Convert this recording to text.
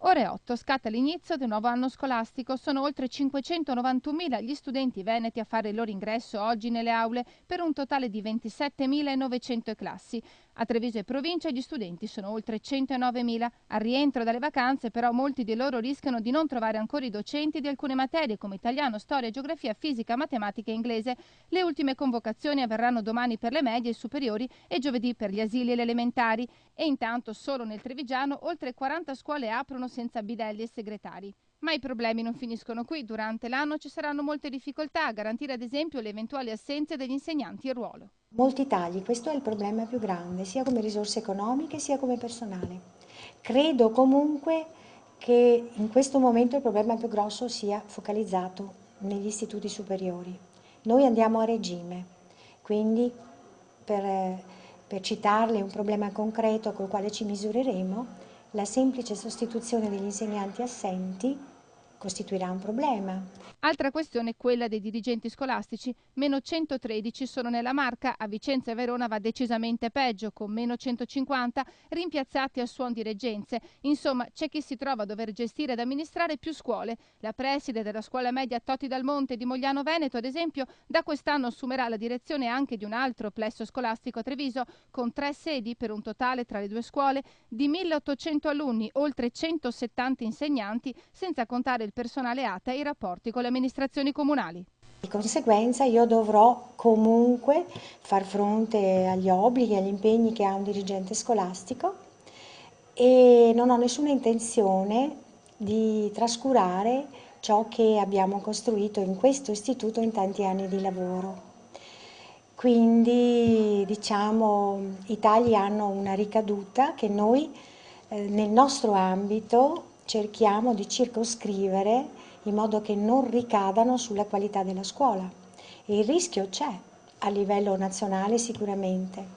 Ore 8 scatta l'inizio del nuovo anno scolastico. Sono oltre 591.000 gli studenti veneti a fare il loro ingresso oggi nelle aule per un totale di 27.900 classi. A Treviso e provincia gli studenti sono oltre 109.000. Al rientro dalle vacanze però molti di loro rischiano di non trovare ancora i docenti di alcune materie come italiano, storia, geografia, fisica, matematica e inglese. Le ultime convocazioni avverranno domani per le medie e superiori e giovedì per gli asili e le elementari. E intanto solo nel Trevigiano oltre 40 scuole aprono senza bidelli e segretari. Ma i problemi non finiscono qui. Durante l'anno ci saranno molte difficoltà a garantire ad esempio le eventuali assenze degli insegnanti in ruolo. Molti tagli, questo è il problema più grande, sia come risorse economiche sia come personale. Credo comunque che in questo momento il problema più grosso sia focalizzato negli istituti superiori. Noi andiamo a regime, quindi per citarle un problema concreto col quale ci misureremo, la semplice sostituzione degli insegnanti assenti costituirà un problema. Altra questione è quella dei dirigenti scolastici. Meno 113 sono nella Marca, a Vicenza e Verona va decisamente peggio, con meno 150 rimpiazzati a suon di reggenze. Insomma, c'è chi si trova a dover gestire ed amministrare più scuole. La preside della scuola media Toti Dal Monte di Mogliano Veneto, ad esempio, da quest'anno assumerà la direzione anche di un altro plesso scolastico a Treviso, con 3 sedi per un totale tra le due scuole di 1.800 alunni, oltre 170 insegnanti, senza contare il personale ATA e i rapporti con le amministrazioni comunali. Di conseguenza io dovrò comunque far fronte agli obblighi e agli impegni che ha un dirigente scolastico e non ho nessuna intenzione di trascurare ciò che abbiamo costruito in questo istituto in tanti anni di lavoro. Quindi diciamo i tagli hanno una ricaduta che noi nel nostro ambito cerchiamo di circoscrivere in modo che non ricadano sulla qualità della scuola. E il rischio c'è a livello nazionale sicuramente.